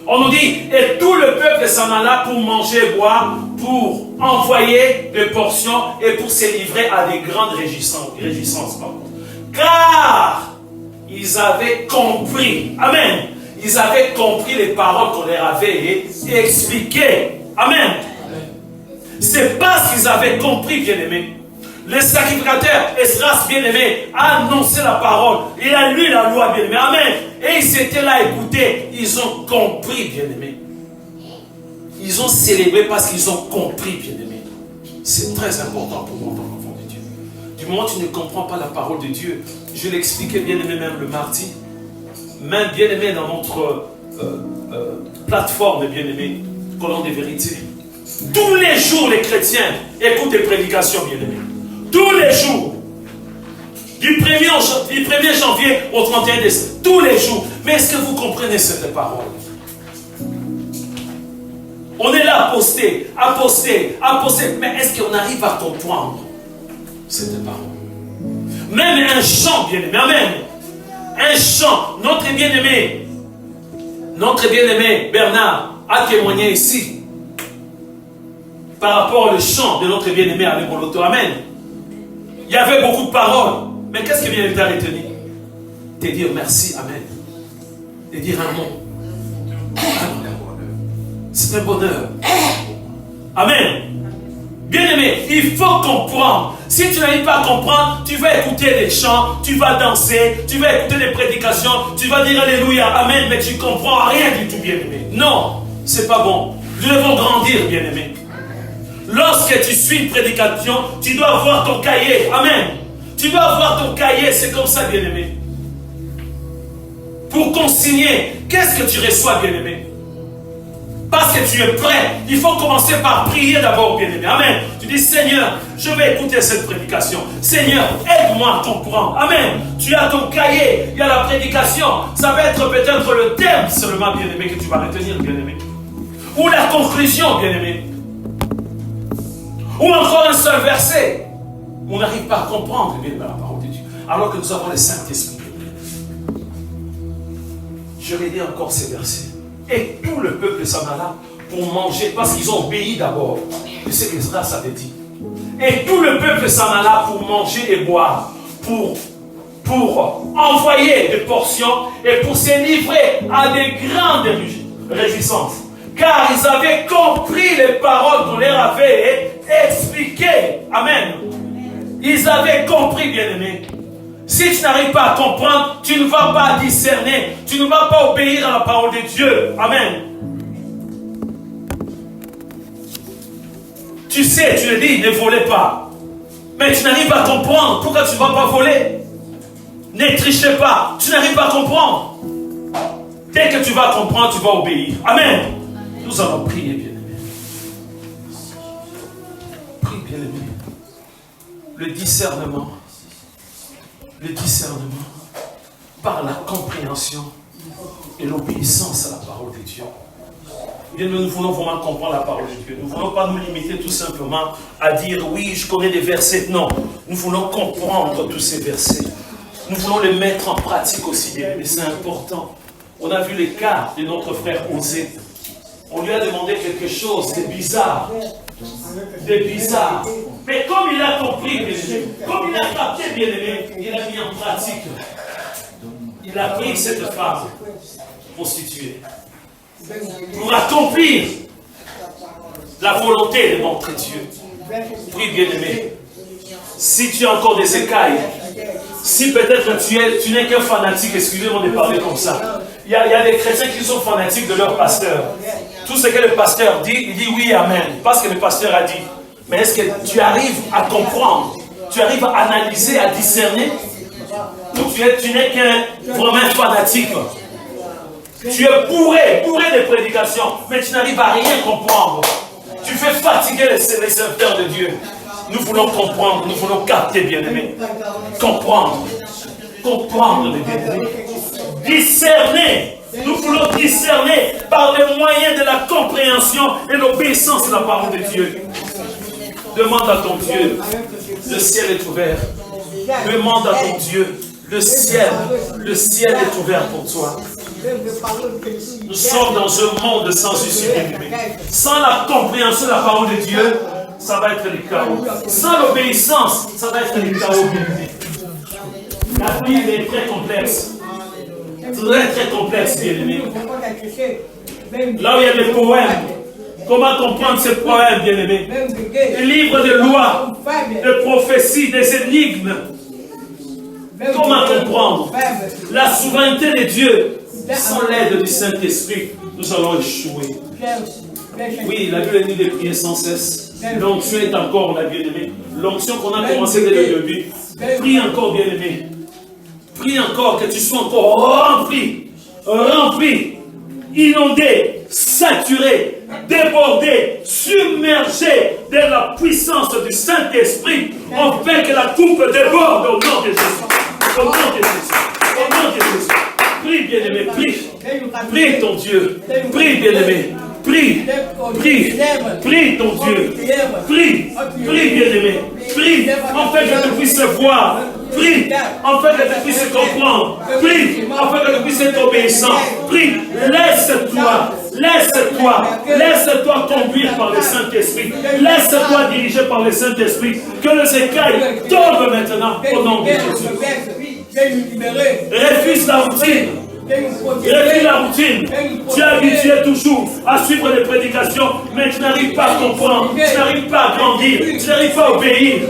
Speaker 1: On nous dit, et tout le peuple s'en alla pour manger et boire, pour envoyer des portions et pour se livrer à des grandes réjouissances. Car ils avaient compris, amen, ils avaient compris les paroles qu'on leur avait expliquées. Amen. C'est parce qu'ils avaient compris, bien-aimés. Le sacrificateur Esdras, bien-aimé, a annoncé la parole. Il a lu la loi, bien-aimé. Amen. Et ils étaient là à écouter. Ils ont compris, bien-aimé. Ils ont célébré parce qu'ils ont compris, bien-aimé. C'est très important pour moi, enfant de Dieu. Du moment où tu ne comprends pas la parole de Dieu, je l'expliquais, bien-aimé, même le mardi. Même, bien-aimé, dans notre plateforme, bien-aimé, Colonne des vérités. Tous les jours, les chrétiens écoutent des prédications, bien-aimés. Tous les jours. Du 1er janvier au 31 décembre. Tous les jours. Mais est-ce que vous comprenez cette parole? On est là à poster. Mais est-ce qu'on arrive à comprendre cette parole? Même un chant, bien-aimé. Amen. Un chant. Notre bien-aimé Bernard a témoigné ici par rapport au chant de notre bien-aimé avec Moloto. Amen. Il y avait beaucoup de paroles. Mais qu'est-ce que bien-aimé t'a retenu? De dire merci. Amen. De dire un mot. C'est un bonheur. Amen. Bien-aimé, il faut comprendre. Si tu n'arrives pas à comprendre, tu vas écouter des chants, tu vas danser, tu vas écouter des prédications, tu vas dire Alléluia, Amen, mais tu ne comprends rien du tout, bien-aimé. Non, c'est pas bon. Nous devons grandir, bien-aimé. Lorsque tu suis une prédication, tu dois avoir ton cahier. Amen. Tu dois avoir ton cahier, c'est comme ça, bien-aimé. Pour consigner, qu'est-ce que tu reçois, bien-aimé? Parce que tu es prêt. Il faut commencer par prier d'abord, bien-aimé. Amen. Tu dis, Seigneur, je vais écouter cette prédication. Seigneur, aide-moi à comprendre. Amen. Tu as ton cahier, il y a la prédication. Ça va être peut-être le thème seulement, bien-aimé, que tu vas retenir, bien-aimé. Ou la conclusion, bien-aimé. Ou encore un seul verset. On n'arrive pas à comprendre, bien, la parole de Dieu. Alors que nous avons le Saint-Esprit. Je vais dire encore ces versets. Et tout le peuple s'en alla pour manger, parce qu'ils ont obéi d'abord. C'est ce qu'Esdras avait dit. Et tout le peuple s'en alla pour manger et boire, pour envoyer des portions et pour se livrer à des grandes réjouissances. Car ils avaient compris les paroles qu'on leur avait expliquées. Amen. Ils avaient compris, bien-aimés. Si tu n'arrives pas à comprendre, tu ne vas pas discerner, tu ne vas pas obéir à la parole de Dieu. Amen. Tu sais, tu le dis, ne volez pas. Mais tu n'arrives pas à comprendre. Pourquoi tu ne vas pas voler? Ne trichez pas. Tu n'arrives pas à comprendre. Dès que tu vas comprendre, tu vas obéir. Amen. Nous allons prier, bien-aimé. Prie, bien-aimé. Le discernement. le discernement par la compréhension et l'obéissance à la parole de Dieu. Et nous voulons vraiment comprendre la parole de Dieu. Nous ne voulons pas nous limiter tout simplement à dire oui, je connais des versets. Non, nous voulons comprendre tous ces versets. Nous voulons les mettre en pratique aussi, mais c'est important. On a vu les cas de notre frère Osée. On lui a demandé quelque chose de bizarre. De bizarre. Mais comme il a compris, bien-aimé, comme il a capté, bien-aimé, il a mis en pratique. Il a pris cette femme prostituée pour accomplir la volonté de notre Dieu. Oui, bien-aimé, si tu as encore des écailles, si peut-être tu n'es qu'un fanatique, excusez-moi de parler comme ça. Il y a des chrétiens qui sont fanatiques de leur pasteur. Tout ce que le pasteur dit, il dit oui, amen. Parce que le pasteur a dit. Mais est-ce que tu arrives à comprendre? Tu arrives à analyser, à discerner? Ou tu n'es qu'un vraiment fanatique? Tu es bourré de prédications, mais tu n'arrives à rien comprendre. Tu fais fatiguer les serviteurs de Dieu. Nous voulons comprendre, nous voulons capter, bien-aimés. Comprendre, les bien-aimés. Discerner. Nous voulons discerner par les moyens de la compréhension et l'obéissance de la parole de Dieu. Demande à ton Dieu. Le ciel est ouvert. Demande à ton Dieu. Le ciel est ouvert pour toi. Nous sommes dans un monde sans issue. Sans la compréhension de la parole de Dieu, ça va être le chaos. Sans l'obéissance, ça va être le chaos. La Bible est très complexe. Très complexe, bien-aimé. Là où il y a des poèmes, comment comprendre ces poèmes, bien-aimé? Des livres de lois, de prophéties, des énigmes. Comment comprendre la souveraineté de Dieu? Sans l'aide du Saint-Esprit, nous allons échouer. Oui, la Bible nous dit de prier sans cesse. L'onction est encore, la bien-aimée. L'onction qu'on a commencé dès le début. Prie encore, bien-aimé. Prie encore, que tu sois encore rempli, inondé, saturé, débordé, submergé de la puissance du Saint-Esprit, afin que la coupe déborde au nom de Jésus. Au nom de Jésus. Au nom de Jésus. Prie, bien-aimé, prie. Prie ton Dieu. Prie, bien-aimé. Prie ton Dieu. Prie, bien-aimé. Prie, afin que tu puisses voir. Prie, afin que tu puisses comprendre. Prie, afin que tu puisses être obéissant. Prie, laisse-toi conduire par le Saint-Esprit. Laisse-toi diriger par le Saint-Esprit. Que les écailles tombent maintenant au nom de Jésus. Refuse la routine. Refuse la routine. Tu es habitué toujours à suivre les prédications, mais tu n'arrives pas à comprendre, tu n'arrives pas à grandir, tu n'arrives pas à obéir.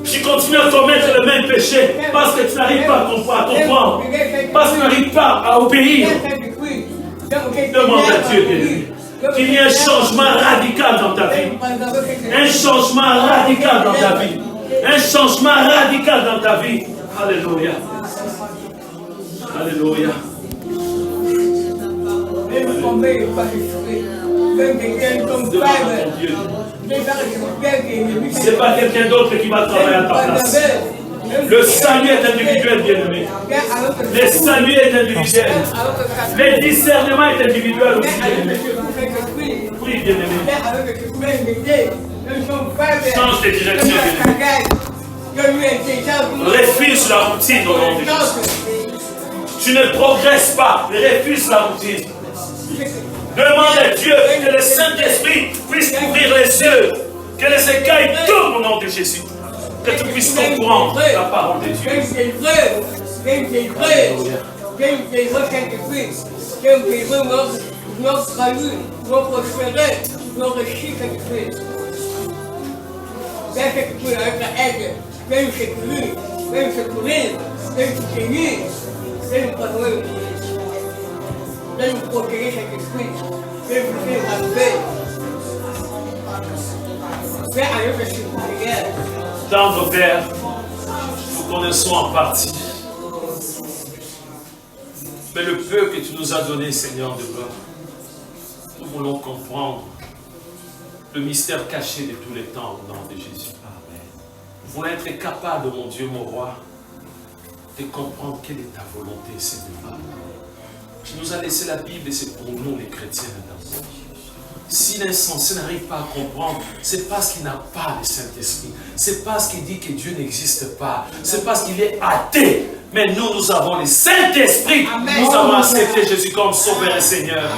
Speaker 1: Tu continues à commettre le même péché parce que tu n'arrives pas à comprendre, parce que tu n'arrives pas à obéir. Demande à Dieu, bien-aimé, qu'il y ait un changement radical dans ta vie. Un changement radical dans ta vie. Un changement radical dans ta vie. Alléluia. Alléluia. Ce n'est pas quelqu'un d'autre qui va travailler à ta place. Le salut est individuel, bien-aimé. Le salut est individuel. Le discernement est individuel aussi, bien-aimé. Oui, bien-aimé. Change de direction, bien-aimé. Refuse la routine au nom de Jésus. Tu ne progresses pas. Refuse la routine. Demande à Dieu que le Saint-Esprit puisse ouvrir les yeux. Que les écailles tombent au nom de Jésus. Que tu puisses comprendre la parole de Dieu. Dans nos pères, nous connaissons en partie. Mais le peu que tu nous as donné, Seigneur de gloire, nous voulons comprendre le mystère caché de tous les temps au nom de Jésus. Nous voulons être capables, mon Dieu, mon roi, de comprendre quelle est ta volonté, Seigneur. Tu nous as laissé la Bible et c'est pour nous les chrétiens d'abord. Si l'insensé n'arrive pas à comprendre, c'est parce qu'il n'a pas le Saint-Esprit. C'est parce qu'il dit que Dieu n'existe pas. C'est parce qu'il est athée. Mais nous avons le Saint-Esprit. Nous avons accepté Jésus comme Sauveur et Seigneur.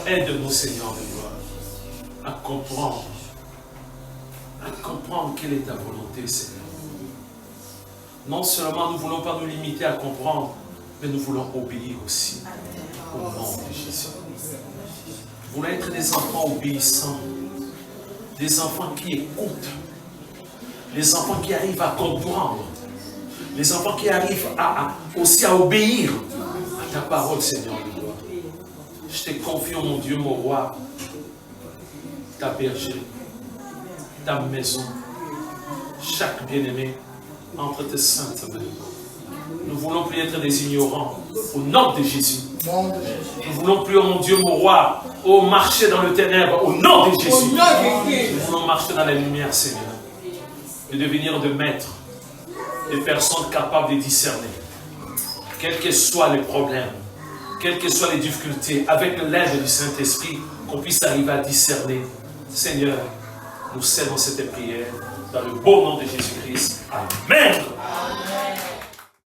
Speaker 1: Aide-nous, Seigneur de gloire, à comprendre quelle est ta volonté, Seigneur. Non seulement nous ne voulons pas nous limiter à comprendre, mais nous voulons obéir aussi au nom de Jésus. Nous voulons être des enfants obéissants, des enfants qui écoutent, les enfants qui arrivent à comprendre, les enfants qui arrivent aussi à obéir à ta parole, Seigneur de gloire. Je te confie, mon Dieu, mon roi, ta bergerie, ta maison, chaque bien-aimé entre tes saintes mains. Nous ne voulons plus être des ignorants au nom de Jésus. Nous ne voulons plus, oh mon Dieu, mon roi, marcher dans le ténèbre au nom de Jésus. Nous voulons marcher dans la lumière, Seigneur, et devenir de maîtres, des personnes capables de discerner, quels que soient les problèmes, quelles que soient les difficultés, avec l'aide du Saint-Esprit, qu'on puisse arriver à discerner. Seigneur, nous cédons cette prière dans le beau nom de Jésus-Christ. Amen.